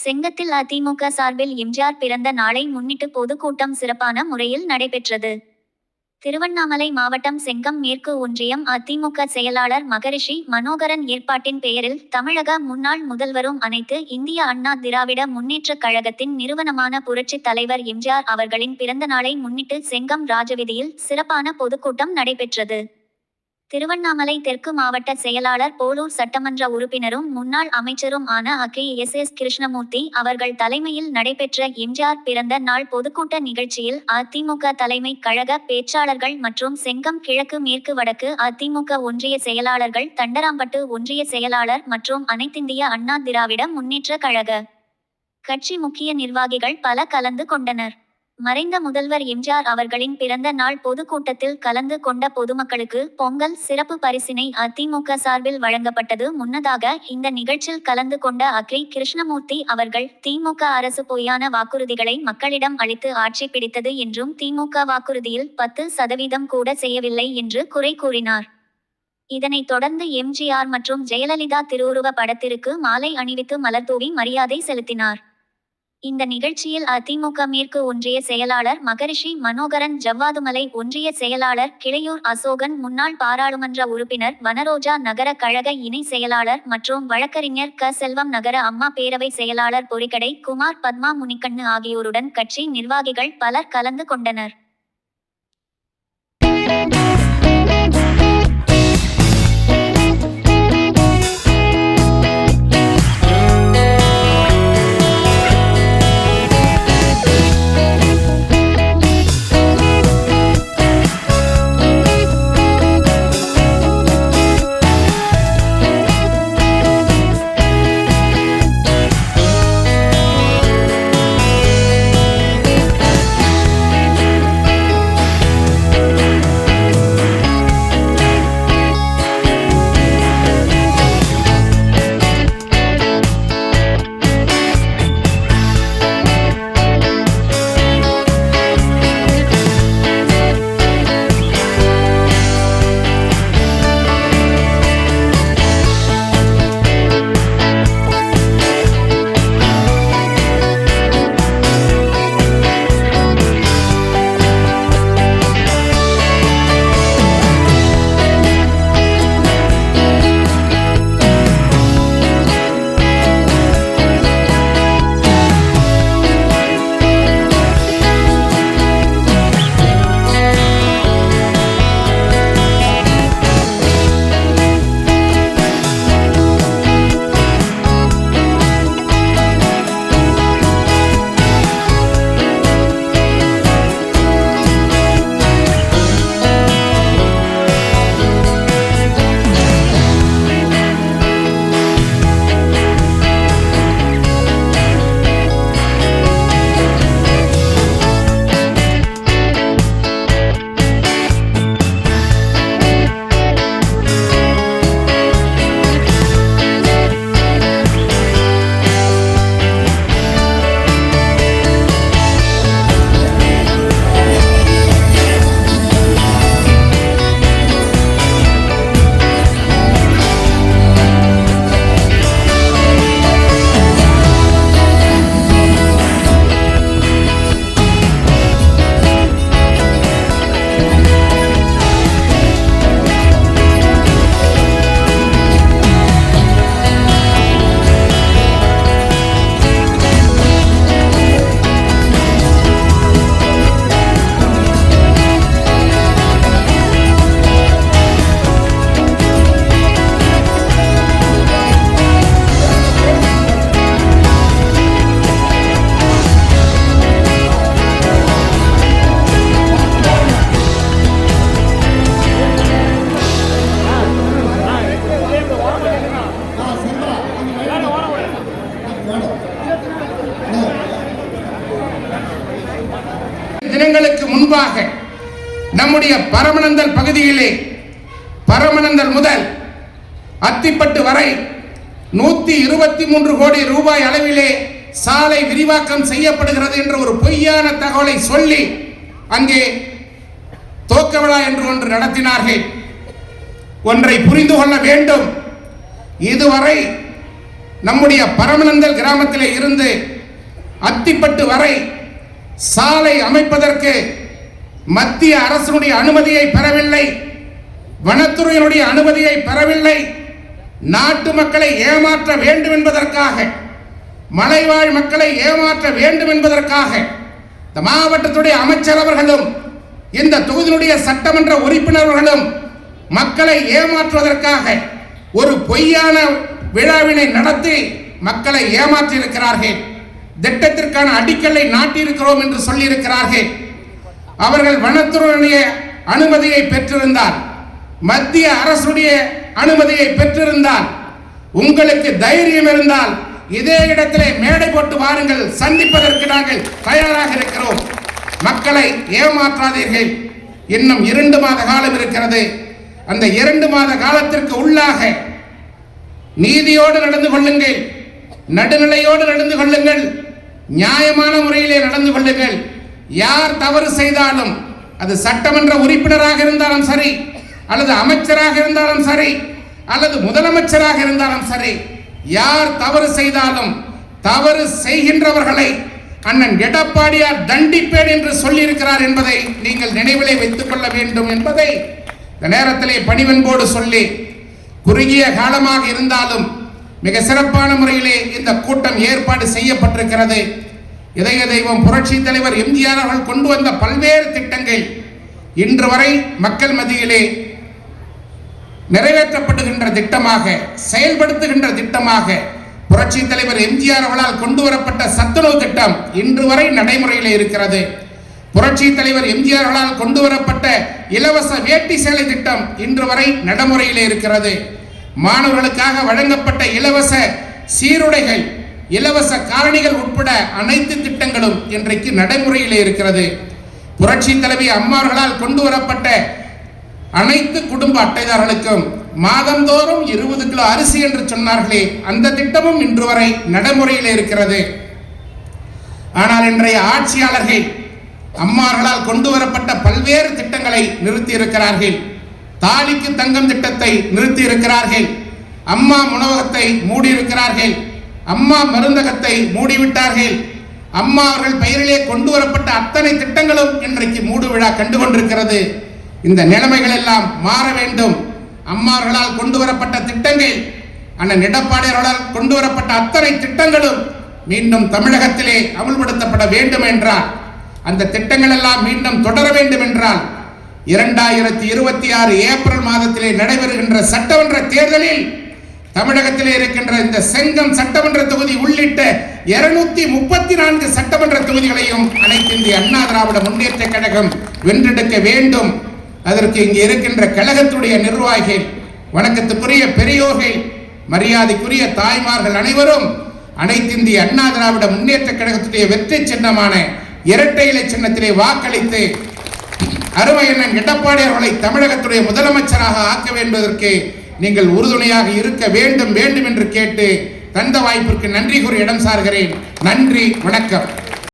செங்கத்தில் அதிமுக சார்பில் எம்ஜிஆர் பிறந்த நாளை முன்னிட்டு பொதுக்கூட்டம் சிறப்பான முறையில் நடைபெற்றது. திருவண்ணாமலை மாவட்டம் செங்கம் மேற்கு ஒன்றியம் அதிமுக செயலாளர் மகரிஷி மனோகரன் ஏற்பாட்டின் பெயரில் தமிழக முன்னாள் முதல்வரும் அனைத்து இந்திய அண்ணா திராவிட முன்னேற்றக் கழகத்தின் நிறுவனமான புரட்சித் தலைவர் எம்ஜிஆர் அவர்களின் பிறந்த நாளை முன்னிட்டு செங்கம் ராஜவீதியில் சிறப்பான பொதுக்கூட்டம் நடைபெற்றது. திருவண்ணாமலை தெற்கு மாவட்ட செயலாளர் போலூர் சட்டமன்ற உறுப்பினரும் முன்னாள் அமைச்சரும் ஆன அ.கே.எஸ். கிருஷ்ணமூர்த்தி அவர்கள் தலைமையில் நடைபெற்ற எம்ஜிஆர் பிறந்த நாள் பொதுக்கூட்ட நிகழ்ச்சியில் அதிமுக தலைமை கழக பேச்சாளர்கள் மற்றும் செங்கம் கிழக்கு மேற்கு வடக்கு அதிமுக ஒன்றிய செயலாளர்கள், தண்டராம்பட்டு ஒன்றிய செயலாளர் மற்றும் அனைத்திந்திய அண்ணா திராவிட முன்னேற்ற கழக கட்சி முக்கிய நிர்வாகிகள் பல கலந்து கொண்டனர். மறைந்த முதல்வர் எம்ஜிஆர் அவர்களின் பிறந்த நாள் பொதுக்கூட்டத்தில் கலந்து கொண்ட பொதுமக்களுக்கு பொங்கல் சிறப்பு பரிசினை அதிமுக சார்பில் வழங்கப்பட்டது. முன்னதாக இந்த நிகழ்ச்சியில் கலந்து கொண்ட அ.கே. கிருஷ்ணமூர்த்தி அவர்கள் திமுக அரசு பொய்யான வாக்குறுதிகளை மக்களிடம் அளித்து ஆட்சி பிடித்தது என்றும் திமுக வாக்குறுதியில் 10% கூட செய்யவில்லை என்று குறை கூறினார். இதனைத் தொடர்ந்து எம்ஜிஆர் மற்றும் ஜெயலலிதா திருவுருவ படத்திற்கு மாலை அணிவித்து மலர்தூவி மரியாதை செலுத்தினார். இந்த நிகழ்ச்சியில் அதிமுக மேற்கு ஒன்றிய செயலாளர் மகரிஷி மனோகரன், ஜவ்வாதுமலை ஒன்றிய செயலாளர் கிளையூர் அசோகன், முன்னாள் பாராளுமன்ற உறுப்பினர் வனரோஜா, நகர கழக இணை செயலாளர் மற்றும் வழக்கறிஞர் க. செல்வம், நகர அம்மா பேரவை செயலாளர் பொறிக்கடை குமார், பத்மா, முனிக்கண்ணு ஆகியோருடன் கட்சி நிர்வாகிகள் பலர் கலந்து கொண்டனர். தினங்களுக்கு முன்பாக நம்முடைய பரமநந்தல் பகுதியிலே பரமநந்தல் முதல் அத்திப்பட்டு வரை 123 கோடி ரூபாய் அளவிலே சாலை விரிவாக்கம் செய்யப்படுகிறது என்ற ஒரு பொய்யான தகவலை சொல்லி அங்கே துவக்க விழா என்று ஒன்று நடத்தினார்கள். ஒன்றை புரிந்து கொள்ள வேண்டும், இதுவரை நம்முடைய பரமநந்தல் கிராமத்திலே இருந்து அத்திப்பட்டு வரை சாலை அமைப்பதற்கு மத்திய அரசினுடைய அனுமதியை பெறவில்லை, வனத்துறையினுடைய அனுமதியை பெறவில்லை. நாட்டு மக்களை ஏமாற்ற வேண்டும் என்பதற்காக, மலைவாழ் மக்களை ஏமாற்ற வேண்டும் என்பதற்காக இந்த மாவட்டத்துடைய அமைச்சர் அவர்களும் இந்த தொகுதியினுடைய சட்டமன்ற உறுப்பினர்களும் மக்களை ஏமாற்றுவதற்காக ஒரு பொய்யான விழாவினை நடத்தி மக்களை ஏமாற்றி இருக்கிறார்கள். திட்டத்திற்கான அடிக்கல்லை நாட்டியிருக்கிறோம் என்று சொல்லியிருக்கிறார்கள். அவர்கள் வனத்துறையுடைய அனுமதியை பெற்றிருந்தால், மத்திய அரசுடைய அனுமதியை பெற்றிருந்தால், உங்களுக்கு தைரியம் இருந்தால் இதே இடத்திலே மேடை போட்டு வாருங்கள், சந்திப்பதற்கு நாங்கள் தயாராக இருக்கிறோம். மக்களை ஏமாற்றாதீர்கள். இன்னும் 2 மாத காலம் இருக்கிறது. அந்த 2 மாத காலத்திற்கு உள்ளாக நீதியோடு நடந்து கொள்ளுங்கள், நடுநிலையோடு நடந்து கொள்ளுங்கள், நியாயமான முறையிலே நடந்து கொள்ளுங்கள். யார் தவறு செய்தாலும், அது சட்டமன்ற உறுப்பினராக இருந்தாலும் சரி, அல்லது அமைச்சராக இருந்தாலும் சரி, அல்லது முதலமைச்சராக இருந்தாலும் சரி, யார் தவறு செய்தாலும் தவறு செய்கின்றவர்களை அண்ணன் எடப்பாடியார் தண்டிப்பேன் என்று சொல்லியிருக்கிறார் என்பதை நீங்கள் நினைவிலே வைத்துக் கொள்ள வேண்டும் என்பதை இந்த நேரத்திலே பணிவன்போடு சொல்லி, குறுகிய காலமாக இருந்தாலும் மிக சிறப்பான முறையிலே இந்த கூட்டம் ஏற்பாடு செய்யப்பட்டிருக்கிறது. இதய தெய்வம் புரட்சி தலைவர் எம்ஜிஆர் அவர்கள் கொண்டு வந்த பல்வேறு திட்டங்கள் இன்று வரை மக்கள் மத்தியிலே நிறைவேற்றப்படுகின்ற திட்டமாக, செயல்படுத்துகின்ற திட்டமாக புரட்சி தலைவர் எம்ஜிஆர் அவர்களால் கொண்டு வரப்பட்ட சத்துணவு திட்டம் இன்று வரை நடைமுறையில் இருக்கிறது. புரட்சி தலைவர் எம்ஜிஆர் அவர்களால் கொண்டு வரப்பட்ட இலவச வேட்டி சேலை திட்டம் இன்று வரை நடைமுறையில் இருக்கிறது. மாணவர்களுக்காக வழங்கப்பட்ட இலவச சீருடைகள், இலவச காலணிகள் உட்பட அனைத்து திட்டங்களும் இன்றைக்கு நடைமுறையில் இருக்கிறது. புரட்சி தலைவி அம்மா அவர்களால் கொண்டு வரப்பட்ட அனைத்து குடும்ப அட்டைதாரர்களுக்கும் மாதந்தோறும் 20 கிலோ அரிசி என்று சொன்னார்களே, அந்த திட்டமும் இன்று வரை நடைமுறையில் இருக்கிறது. ஆனால் இன்றைய ஆட்சியாளர்கள் அம்மார்களால் கொண்டு வரப்பட்ட பல்வேறு திட்டங்களை நிறுத்தி இருக்கிறார்கள். தாலிக்கு தங்கம் திட்டத்தை நிறுத்தி இருக்கிறார்கள். அம்மா உணவகத்தை மூடியிருக்கிறார்கள். அம்மா மருந்தகத்தை மூடிவிட்டார்கள். அம்மா அவர்கள் பெயரிலே கொண்டு வரப்பட்ட அத்தனை திட்டங்களும் இன்றைக்கு மூடு விழா கண்டு கொண்டிருக்கிறது. இந்த நிலைமைகள் எல்லாம் மாற வேண்டும். அம்மார்களால் கொண்டு வரப்பட்ட திட்டங்கள், அண்ணன் எடப்பாடியாரால் கொண்டு வரப்பட்ட அத்தனை திட்டங்களும் மீண்டும் தமிழகத்திலே அமல்படுத்தப்பட வேண்டும் என்றால், அந்த திட்டங்கள் எல்லாம் மீண்டும் தொடர வேண்டும் என்றால் 2026 ஏப்ரல் மாதத்திலே நடைபெறுகின்ற சட்டமன்ற தேர்தலில் தமிழகத்திலே இருக்கின்ற இந்த செங்கம் சட்டமன்ற தொகுதி உள்ளிட்ட 234 சட்டமன்ற தொகுதிகளையும் அனைத்து இந்திய அண்ணா திராவிட முன்னேற்ற கழகம் வென்றெடுக்க வேண்டும். அதற்கு இங்கே இருக்கின்ற கழகத்துடைய நிர்வாகிகள், வணக்கத்துக்குரிய பெரியோர்கள், மரியாதைக்குரிய தாய்மார்கள் அனைவரும் அனைத்து இந்திய அண்ணா திராவிட முன்னேற்ற கழகத்துடைய வெற்றி சின்னமான இரட்டை இலை சின்னத்திலே வாக்களித்து அருமை அண்ணன் எடப்பாடியார்களை தமிழகத்துடைய முதலமைச்சராக ஆக்க வேண்டுவதற்கு நீங்கள் உறுதுணையாக இருக்க வேண்டும் என்று கேட்டு தந்த வாய்ப்பிற்கு நன்றி கூறி இடம் சார்கிறேன். நன்றி, வணக்கம்.